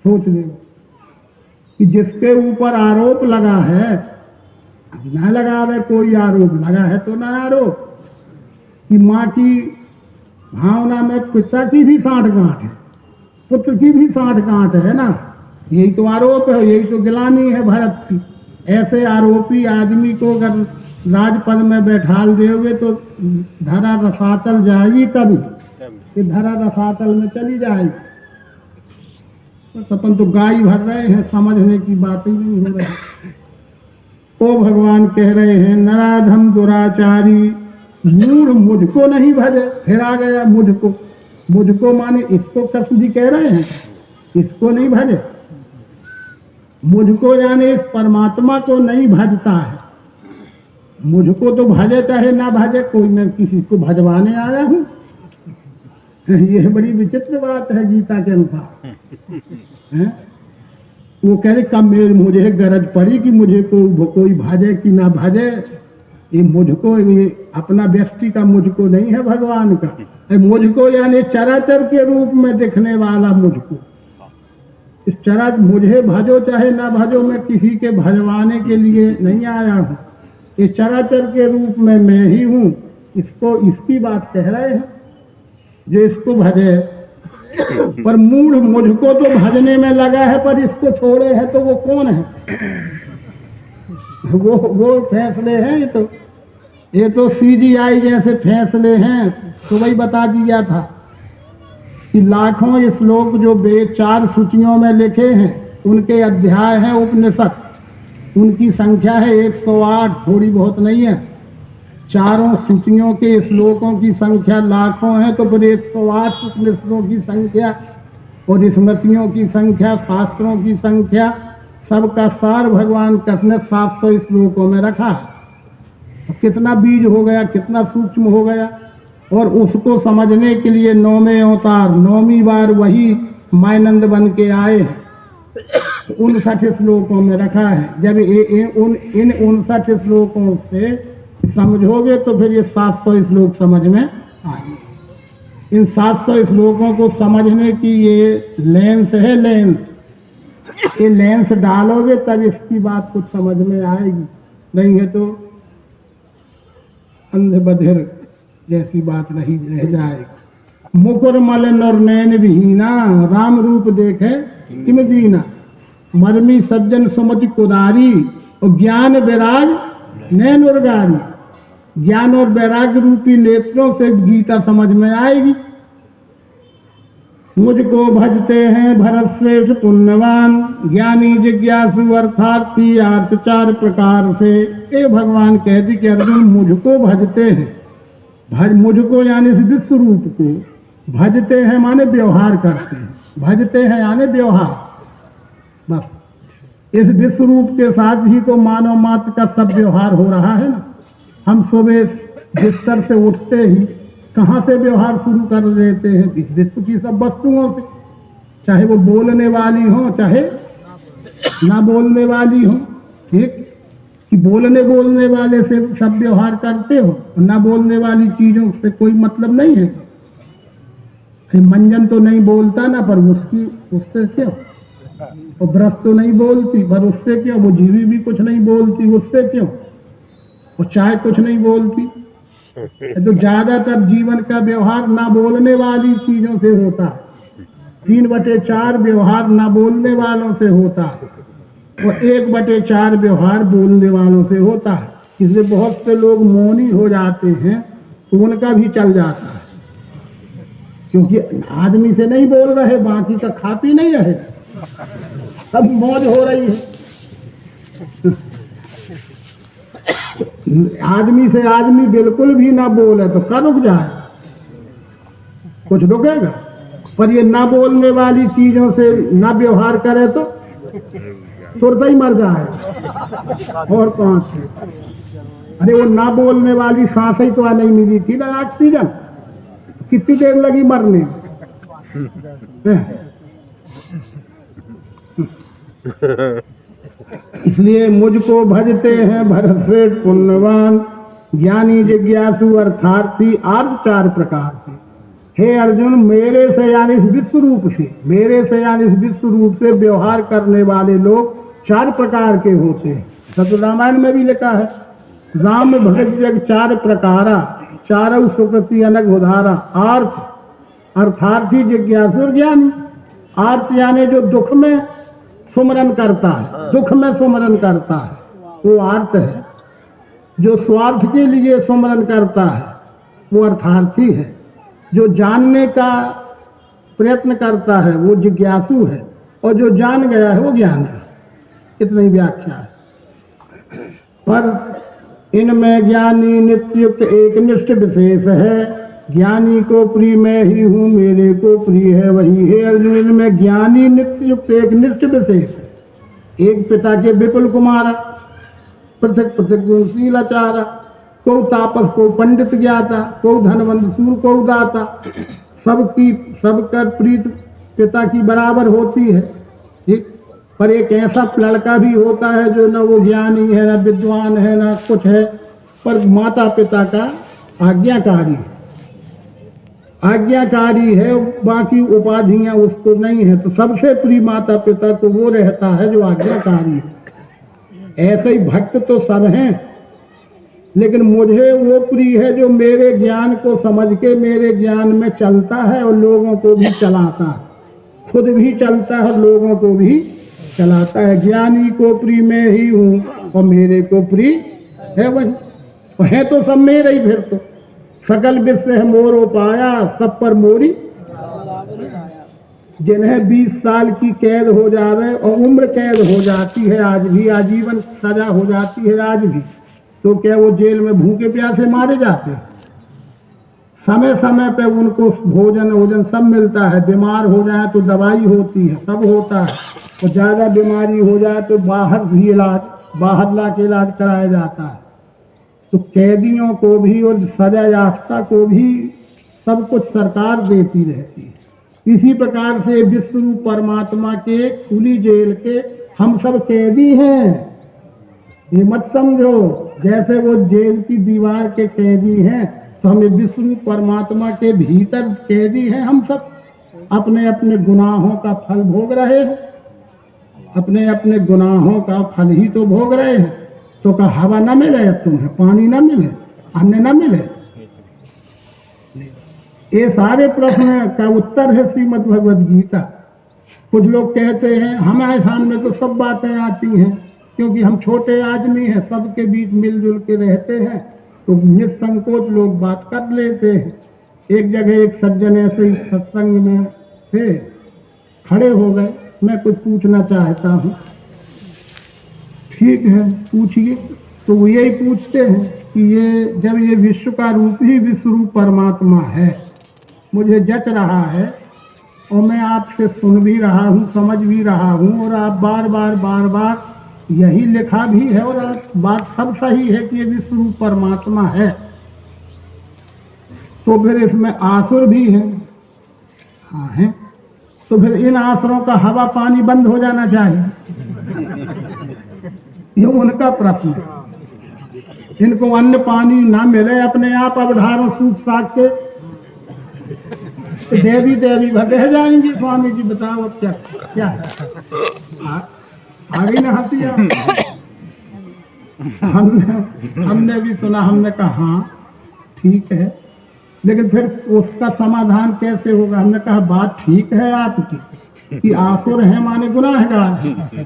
सोच ले कि जिसके ऊपर आरोप लगा है, न लगा है कोई आरोप, लगा है तो ना आरोप, कि माँ की भावना में पिता की भी साठ गांठ है, पुत्र की भी साठ गांठ है ना, यही तो आरोप है, यही तो गिलानी है भरत की। ऐसे आरोपी आदमी को अगर राजपद में बैठाल दोगे तो धरा रसातल जाएगी, तभी कि धरा रसातल में चली जाएगी। तो अपन तो गाय भर रहे हैं, समझने की बात ही नहीं हो रही। तो भगवान कह रहे हैं नराधम दुराचारी, मूढ़ मुझको नहीं भजे। फिर आ गया मुझको, मुझको माने इसको कृष्ण जी कह रहे हैं, इसको नहीं भजे, मुझको यानी इस परमात्मा को नहीं भजता है। मुझको तो भजे चाहे ना भजे, कोई मैं किसी को भजवाने आया हूँ। यह बड़ी विचित्र बात है गीता के अनुसार। वो कह रहे कब मुझे गरज पड़ी कि मुझे कोई भजे कि ना भजे, ये मुझको, ये अपना व्यक्ति का मुझको नहीं है भगवान का। मुझको यानी चराचर के रूप में दिखने वाला मुझको, इस चरा मुझे भजो चाहे ना भजो, मैं किसी के भजवाने के लिए नहीं आया हूँ, ये चराचर के रूप में मैं ही हूँ। इसको, इसकी बात कह रहे हैं जो इसको भजे। पर मूढ़ मुझको तो भजने में लगा है, पर इसको छोड़े है तो वो कौन है? वो फैसले हैं, ये तो CGI जैसे फैसले हैं। तो वही बता दिया था कि लाखों श्लोक जो 4 सूचियों में लिखे हैं, उनके अध्याय हैं उपनिषद, उनकी संख्या है 108, थोड़ी बहुत नहीं है। चारों सूचियों के श्लोकों की संख्या लाखों है, तो फिर 108 उपनिषदों की संख्या और स्मृतियों की संख्या, शास्त्रों की संख्या, सबका सार भगवान कृष्ण ने 700 श्लोकों में रखा है। तो कितना बीज हो गया, कितना सूक्ष्म हो गया। और उसको समझने के लिए 9वें अवतार 9वीं बार वही मायनंद बन के आए हैं, 59 श्लोकों में रखा है। जब इन 59 श्लोकों से समझोगे तो फिर ये 700 श्लोक समझ में आएंगे। इन 700 श्लोकों को समझने की ये लेंस है, लेंस, ये लेंस डालोगे तब इसकी बात कुछ समझ में आएगी, नहीं है तो अंध बधिर जैसी बात रह जाएगी। मुकुर मलिन और नैन विहीना, राम रूप देखे किम दीना, मर्मी सज्जन सुमति कुदारी, और ज्ञान वैराग नैन उर्गारी। ज्ञान और वैराग्य रूपी नेत्रों से गीता समझ में आएगी। मुझको भजते हैं भरत श्रेष्ठ पुण्यवान, ज्ञानी जिज्ञासु अर्थार्थी अर्थ 4 प्रकार से। ये भगवान कहते कि अर्जुन मुझको भजते हैं, मुझको यानी विश्व रूप को भजते हैं, माने व्यवहार करते हैं, भजते हैं यानी व्यवहार। बस इस विश्व रूप के साथ ही तो मानव मात्र का सब व्यवहार हो रहा है ना। हम सुबह बिस्तर से उठते ही कहाँ से व्यवहार शुरू कर देते हैं? इस विश्व की सब वस्तुओं से, चाहे वो बोलने वाली हो चाहे ना बोलने वाली हो। ठीक, कि बोलने वाले से सब व्यवहार करते हो, ना बोलने वाली चीजों से कोई मतलब नहीं है। मंजन तो नहीं बोलता ना, पर उससे क्यों? और ब्रश तो नहीं बोलती, पर उससे क्यों? वो जीवी भी कुछ नहीं बोलती, उससे क्यों? वो चाय कुछ नहीं बोलती। तो ज्यादातर जीवन का व्यवहार ना बोलने वाली चीजों से होता है। 3/4 व्यवहार ना बोलने वालों से होता है और 1/4 व्यवहार बोलने वालों से होता है। इसलिए बहुत से लोग मौनी हो जाते हैं तो उनका भी चल जाता है, क्योंकि आदमी से नहीं बोल रहे, बाकी का खा पी नहीं रहे, सब मौज हो रही है। आदमी से आदमी बिल्कुल भी ना बोले तो क्या रुक जाएगा? कुछ रुकेगा? पर ये ना बोलने वाली चीजों से ना व्यवहार करे तो तुरंत ही मर जाएगा। और 5, अरे वो ना बोलने वाली सांस ही तो नहीं मिली थी ना, ऑक्सीजन, कितनी देर लगी मरने में? इसलिए मुझको भजते हैं भरतश्रेष्ठ पुण्यवान, ज्ञानी जिज्ञासु अर्थार्थी, अर्थ 4 प्रकार से। हे अर्जुन, मेरे से यानी इस विश्व रूप से, मेरे से यानी इस विश्व रूप से व्यवहार करने वाले लोग 4 प्रकार के होते हैं। सत्य रामायण में भी लिखा है, राम भगत जग 4 प्रकारा, चारौ सुकृति अनग उधारा, अर्थ अर्थार्थी जिज्ञासु और ज्ञानी। अर्थ यानी जो दुख में सुमरन करता है, दुख में सुमरन करता है, वो अर्थ है। जो स्वार्थ के लिए सुमरन करता है वो अर्थार्थी है। जो जानने का प्रयत्न करता है वो जिज्ञासु है, और जो जान गया है वो ज्ञानी है। इतनी व्याख्या है। पर इनमें ज्ञानी नित्युक्त एक निष्ठ विशेष है। ज्ञानी को प्रिय मैं ही हूँ, मेरे को प्रिय है वही है अर्जुन। इनमें ज्ञानी नित्युक्त एक निष्ठ विशेष है। एक पिता के विपुल कुमार, पृथक पृथक गुणशील आचारा, को तापस को पंडित ज्ञाता, को धनवंत सूर को दाता। सबका प्रीत पिता की बराबर होती है, ठीक। पर एक ऐसा लड़का भी होता है जो न वो ज्ञानी है, न विद्वान है, न कुछ है, पर माता पिता का आज्ञाकारी है, बाकी उपाधियां उसको नहीं है। तो सबसे प्रिय माता पिता तो वो रहता है जो आज्ञाकारी है। ऐसे ही भक्त तो सब हैं, लेकिन मुझे वो प्रिय है जो मेरे ज्ञान को समझ के मेरे ज्ञान में चलता है और लोगों को भी चलाता है, खुद भी चलता है और लोगों को भी चलाता है। ज्ञानी को प्रिय मैं ही हूँ और मेरे को प्रिय है वही। है तो सब मेरे ही। फिर तो सकल विश्व है मोरो पाया, सब पर मोरी। जिन्हें 20 साल की कैद हो जावे और उम्र कैद हो जाती है आज भी, आजीवन सजा हो जाती है आज भी, तो क्या वो जेल में भूखे प्यासे मारे जाते हैं? समय समय पे उनको भोजन सब मिलता है। बीमार हो जाए तो दवाई होती है, सब होता है। और ज़्यादा बीमारी हो जाए तो बाहर ला के इलाज कराया जाता है। तो कैदियों को भी और सजा याफ्ता को भी सब कुछ सरकार देती रहती है। इसी प्रकार से विश्व रूप परमात्मा के खुली जेल के हम सब कैदी हैं। ये मत समझो जैसे वो जेल की दीवार के कैदी हैं, तो हमें विश्व रूप परमात्मा के भीतर कैदी हैं। हम सब अपने अपने गुनाहों का फल भोग रहे हैं, अपने अपने गुनाहों का फल ही तो भोग रहे हैं। तो का हवा न मिले तुम्हें, पानी न मिले, अन्न न मिले, ये सारे प्रश्न का उत्तर है श्रीमद् भगवद गीता। कुछ लोग कहते हैं हमारे सामने तो सब बातें आती हैं, क्योंकि हम छोटे आदमी हैं, सबके बीच मिलजुल के रहते हैं, तो निसंकोच लोग बात कर लेते हैं। एक जगह एक सज्जन ऐसे ही सत्संग में थे, खड़े हो गए, मैं कुछ पूछना चाहता हूँ। ठीक है पूछिए। तो वो यही पूछते हैं कि ये जब ये विश्व का रूप ही विश्व रूप परमात्मा है, मुझे जच रहा है और मैं आपसे सुन भी रहा हूँ, समझ भी रहा हूँ, और आप बार बार यही लिखा भी है और आप बात सब सही है कि ये विश्व रूप परमात्मा है, तो फिर इसमें आसुर भी हैं। हाँ हैं। तो फिर इन आसुरों का हवा पानी बंद हो जाना चाहिए। ये उनका प्रश्न है। इनको अन्न पानी ना मिले अपने आप अवधारों सूख साख के तो देवी देवी भगे जाएंगी। स्वामी जी बताओ अब क्या क्या है? आ गई ना हंसिया। हमने भी सुना, हमने कहा हाँ ठीक है, लेकिन फिर उसका समाधान कैसे होगा? हमने कहा बात ठीक है आपकी कि आसुर है माने गुनाहगार है,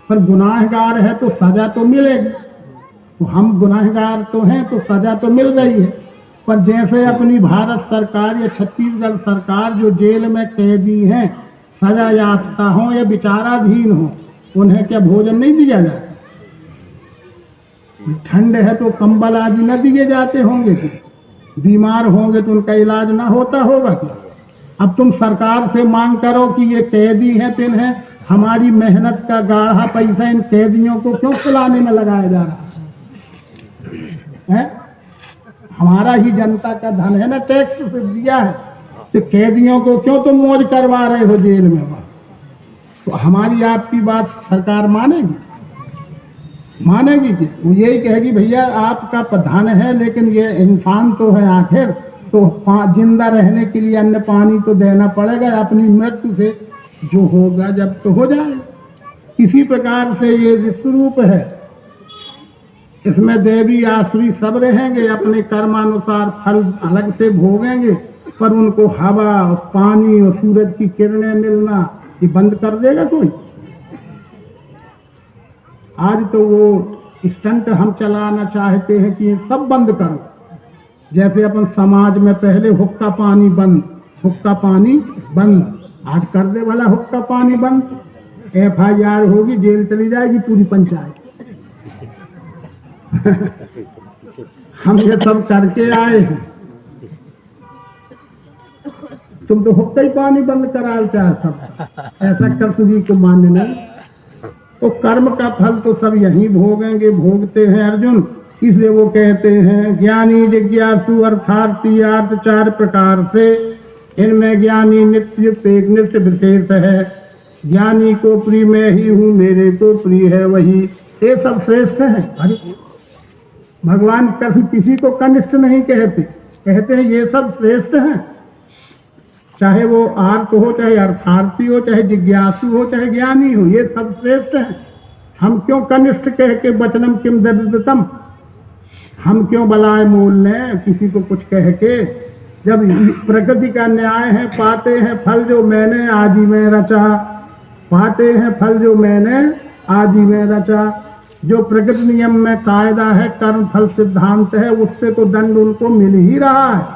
पर गुनाहगार है तो सजा तो मिलेगी। तो हम गुनाहगार तो हैं तो सजा तो मिल रही है, पर जैसे अपनी भारत सरकार या छत्तीसगढ़ सरकार जो जेल में कैदी हैं सजा याफ्ता हो या विचाराधीन हो, उन्हें क्या भोजन नहीं दिया जाता? ठंड है तो कंबल आदि न दिए जाते होंगे कि? बीमार होंगे तो उनका इलाज ना होता होगा क्या? अब तुम सरकार से मांग करो कि ये कैदी हैं तो इन्हें हमारी मेहनत का गाढ़ा पैसा इन कैदियों को क्यों खिलाने में लगाया जा रहा है? हमारा ही जनता का धन है ना, टैक्स से दिया है, तो कैदियों को क्यों तुम मौज करवा रहे हो जेल में? तो हमारी आपकी बात सरकार मानेगी? मानेगी कि वो यही कहेगी भैया आपका प्रधान है लेकिन ये इंसान तो है आखिर, तो जिंदा रहने के लिए अन्न पानी तो देना पड़ेगा, अपनी मृत्यु से जो होगा जब तो हो जाए। इसी प्रकार से ये विश्वरूप है, इसमें देवी आसुरी सब रहेंगे, अपने कर्मानुसार फल अलग से भोगेंगे, पर उनको हवा और पानी और सूरज की किरणें मिलना ये बंद कर देगा कोई? आज तो वो स्टंट हम चलाना चाहते हैं कि ये सब बंद करो। जैसे अपन समाज में पहले हुक्का पानी बंद, हुक्का पानी बंद, आज कर दे वाला हुक्का पानी बंद, FIR होगी, जेल चली जाएगी पूरी पंचायत। हम ये सब करके आए हैं, तुम तो हुक्का ही पानी बंद करा चाहे सब, ऐसा कृष्ण जी को मान्य नहीं। तो कर्म का फल तो सब यहीं भोगेंगे, भोगते हैं अर्जुन। इसलिए वो कहते हैं ज्ञानी जिज्ञासु अर्थार्थी अर्थ चार प्रकार से, इनमें ज्ञानी नित्य एक नित्य विशेष है। ज्ञानी को प्रिय मैं ही हूँ, मेरे को प्रिय है वही, ये सब श्रेष्ठ है। अरे भगवान कृष्ण किसी को कनिष्ठ नहीं कहते, कहते हैं ये सब श्रेष्ठ हैं। चाहे वो आर्त हो, चाहे अर्थार्थी हो, चाहे जिज्ञासु हो, चाहे ज्ञानी हो, ये सब श्रेष्ठ हैं। हम क्यों कनिष्ठ कह के वचनम किम दरिद्रतम, हम क्यों बलाय मूल लें किसी को कुछ कह के? जब प्रकृति का न्याय है, पाते हैं फल जो मैंने आदि में रचा, पाते हैं फल जो मैंने आदि में रचा। जो प्रकृति नियम में कायदा है, कर्म फल सिद्धांत है, उससे तो दंड उनको मिल ही रहा है।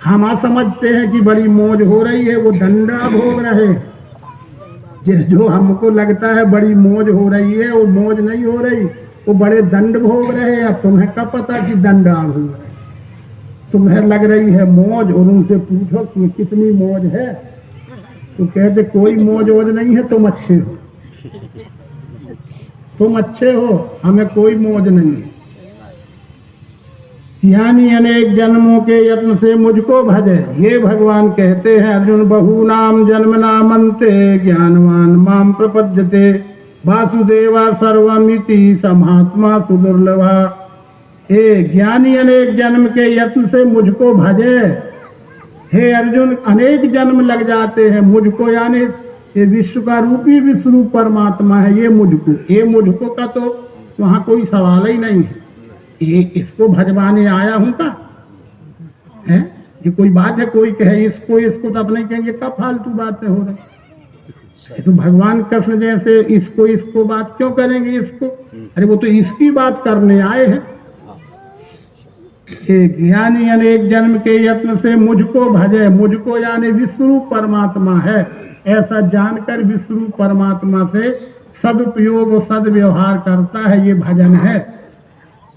हम समझते हैं कि बड़ी मौज हो रही है, वो दंड भोग रहे हैं। जो हमको लगता है बड़ी मौज हो रही है, वो मौज नहीं हो रही, वो बड़े दंड भोग रहे हैं। अब तुम्हें कब पता कि दंड भोग रहे? तुम्हें लग रही है मौज, और उनसे पूछो कि कितनी मौज है, तो कहते कोई मौज वोज नहीं है, तुम अच्छे हो, तुम अच्छे हो, हमें कोई मौज नहीं है। यानी अनेक जन्मों के यत्न से मुझको भजे, ये भगवान कहते हैं अर्जुन। बहु नाम जन्म नामन्ते ज्ञानवान माम प्रपद्यते, वासुदेवा सर्वमिति समात्मा सुदुर्लभा। हे ज्ञानी अनेक जन्म के यत्न से मुझको भजे। हे अर्जुन अनेक जन्म लग जाते हैं मुझको, यानी ये विश्व का रूपी विश्वरूप परमात्मा है, ये मुझको, ये मुझको का तो वहाँ कोई सवाल ही नहीं है। ये इसको भजवाने आया हूँ का है? ये कोई बात है? कोई कहे इसको इसको, तो अपने कहेंगे कब फालतू बातें हो रही। तो भगवान कृष्ण जैसे इसको इसको बात क्यों करेंगे इसको? अरे वो तो इसकी बात करने आए हैं। ज्ञानी अनेक जन्म के यत्न से मुझको भजे, मुझको यानी विश्वरूप परमात्मा है, ऐसा जानकर विश्वरूप परमात्मा से सदुपयोग और सदव्यवहार करता है, ये भजन है।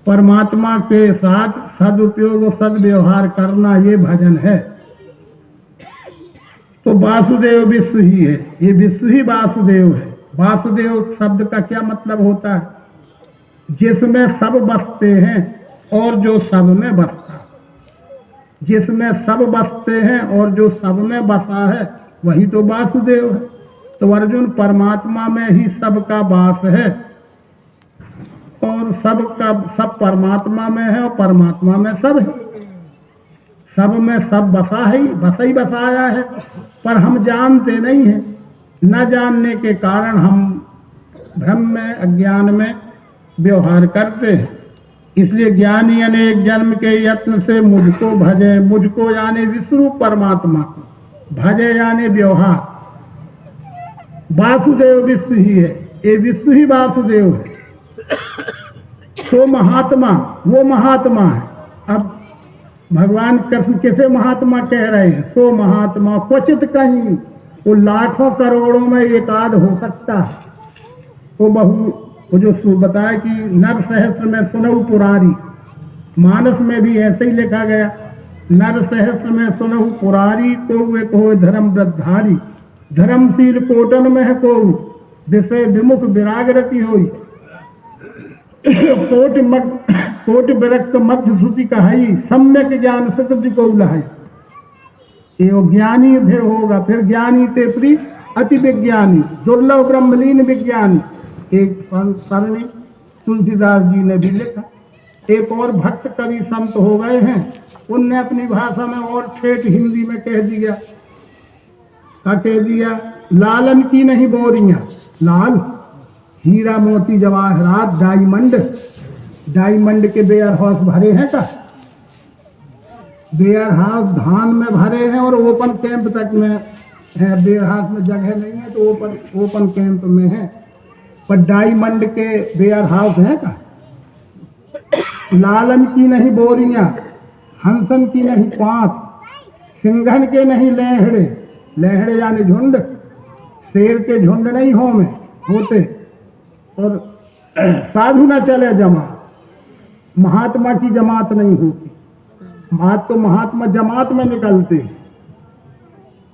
परमात्मा के साथ सदुपयोग और सदव्यवहार करना ये भजन है। तो वासुदेव विश्व ही है, ये विश्व ही वासुदेव है। वासुदेव शब्द का क्या मतलब होता है? जिसमें सब बसते हैं और जो सब में बसता, जिसमें सब बसते हैं और जो सब में बसा है वही तो वासुदेव है। तो अर्जुन परमात्मा में ही सबका वास है, और सब परमात्मा में है और परमात्मा में सब है। सब में सब बसा है, बसा ही बसाया है, पर हम जानते नहीं हैं। न जानने के कारण हम भ्रम में, अज्ञान में व्यवहार करते हैं। इसलिए ज्ञानी अनेक जन्म के यत्न से मुझको भजे, मुझको यानी विश्वरूप परमात्मा को, भजे यानी व्यवहार। वासुदेव विश्व ही है, ये विश्व ही वासुदेव है। तो महात्मा, वो महात्मा है। अब भगवान कृष्ण किसे महात्मा कह रहे हैं? सो महात्मा क्वचित कहीं, वो लाखों करोड़ों में एक आध हो सकता है। वो जो बताया कि नर सहस्त्र में सुनऊ पुरारी, मानस में भी ऐसे ही लिखा गया, नर सहस्त्र में सुनऊ पुरारी, को वे को धर्म वृद्धारी, धर्मशील कोटन में है को विषय विमुख विरागरति होई, कोट विरक्त मध्य श्रुति कहाई, सम्यक ज्ञान सुकृति को लहाई। ये ज्ञानी फिर होगा, फिर ज्ञानी ते प्री अति विज्ञानी, दुर्लभ ब्रह्मलीन विज्ञानी। एक सरणी तुलसीदास जी ने भी लिखा। एक और भक्त कवि संत हो गए हैं, उनने अपनी भाषा में और ठेठ हिंदी में कह दिया, क्या कह दिया? लालन की नहीं बोरियां, लाल हीरा मोती जवाहरात डायमंड, डायमंड के वेयर हाउस भरे हैं का? वेयर हाउस धान में भरे हैं और ओपन कैंप तक में है। वेयर हाउस में जगह नहीं है तो ओपन कैंप में है, पर डायमंड के वेयर हाउस है का? लालन की नहीं बोरियां, हंसन की नहीं पात, सिंघन के नहीं लहड़े, लहड़े यानी झुंड, शेर के झुंड नहीं होते, और साधु न चले जमात, महात्मा की जमात नहीं होती। तो महात्मा जमात में निकलते।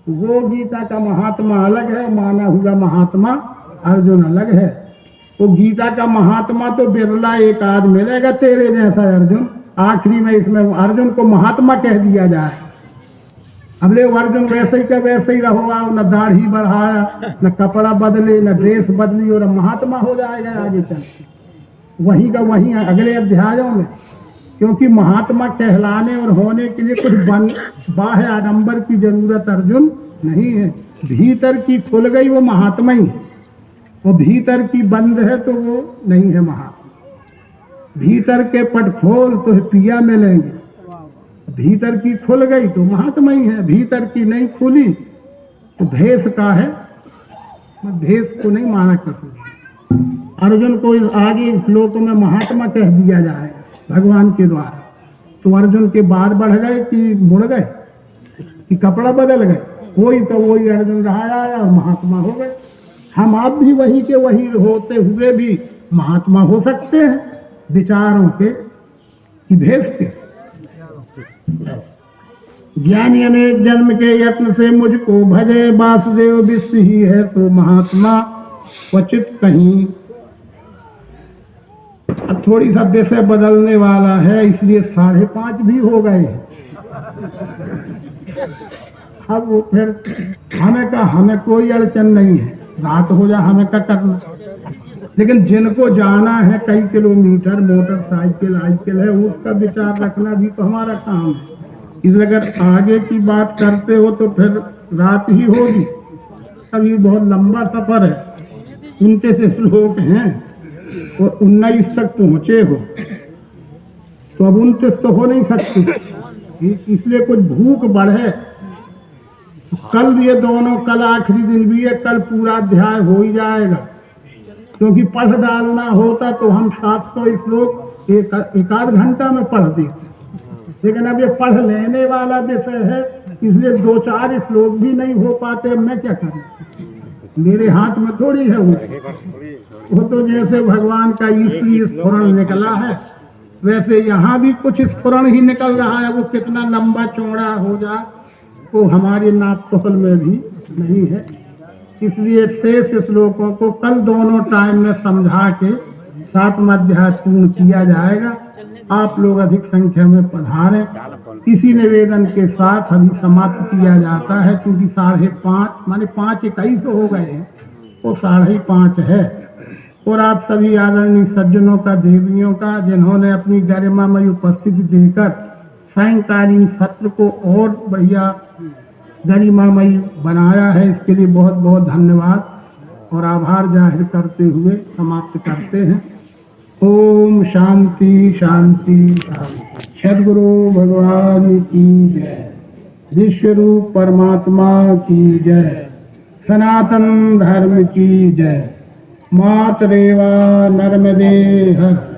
वो गीता का महात्मा अलग है, माना हुआ महात्मा अर्जुन अलग है। वो गीता का महात्मा तो बिरला एक आध मिलेगा तेरे जैसा अर्जुन। आखिरी में इसमें अर्जुन को महात्मा कह दिया जाए। अब ले अर्जुन वैसे ही का वैसे ही रहोगा, न दाढ़ी बढ़ाया, न कपड़ा बदले, न ड्रेस बदली, और महात्मा हो जाएगा आगे चल के। वही का वही अगले अध्यायों में, क्योंकि महात्मा कहलाने और होने के लिए कुछ बाह्य आडंबर की जरूरत अर्जुन नहीं है। भीतर की खुल गई वो महात्मा ही है, वो भीतर की बंद है तो वो नहीं है महात्मा। भीतर के पट खोल तो पिया मिलेंगे, भीतर की खुल गई तो महात्मा ही है, भीतर की नहीं खुली तो भेष का है, भेष को नहीं माना कर सकते। अर्जुन को इस आगे श्लोक में महात्मा कह दिया जाएगा भगवान के द्वारा। तो अर्जुन के बार बढ़ गए कि मुड़ गए कि कपड़ा बदल गए? वही तो वही अर्जुन रहा आया और महात्मा हो गए। हम आप भी वही के वही होते हुए भी महात्मा हो सकते हैं, विचारों के कि भेष के। ज्ञानी अनेक जन्म के यत्न से मुझको भजे, वासुदेव विश्व ही है सो महात्मा क्वचित कहीं। अब थोड़ी सा विषय बदलने वाला है, इसलिए 5:30 भी हो गए हैं। अब वो फिर हमें कोई अड़चन नहीं है, रात हो जाए हमें क्या करना। लेकिन जिनको जाना है कई किलोमीटर, मोटरसाइकिल है, उसका विचार रखना भी तो हमारा काम है। इसलिए अगर आगे की बात करते हो तो फिर रात ही होगी। अब ये बहुत लंबा सफर है, 29 श्लोक हैं और 19 तक पहुँचे हो, तो अब 29 तो हो नहीं सकती। इसलिए कुछ भूख बढ़े। कल ये दोनों, कल आखिरी दिन भी है, कल पूरा अध्याय हो ही जाएगा। क्योंकि पढ़ डालना होता तो हम 700 श्लोक एक आध घंटा में पढ़ देते, लेकिन अब ये पढ़ लेने वाला विषय है, इसलिए 2-4 श्लोक भी नहीं हो पाते। मैं क्या करूं, मेरे हाथ में थोड़ी है वो तो जैसे भगवान का ईश्वरीय स्फुरण निकला है, वैसे यहाँ भी कुछ स्फुरण ही निकल रहा है। वो कितना लंबा चौड़ा हो जाए वो हमारी नाप तोल में भी नहीं है। इसलिए शेष श्लोकों को कल दोनों टाइम में समझा के 7वां अध्याय पूर्ण किया जाएगा। आप लोग अधिक संख्या में पधारें। इसी निवेदन के साथ अभी समाप्त किया जाता है, क्योंकि 5:30 माने 5:21 हो गए हैं, वो 5:30 है। और आप सभी आदरणीय सज्जनों का, देवियों का, जिन्होंने अपनी गरिमामयी उपस्थिति देकर सायंकालीन सत्र को और बढ़िया गरिमामयी बनाया है। इसके लिए बहुत बहुत धन्यवाद और आभार जाहिर करते हुए समाप्त करते हैं। ओम शांति शांति शांति। सद्गुरु भगवान की जय। विश्वरूप परमात्मा की जय। सनातन धर्म की जय। मातरेवा नर्मदे हर।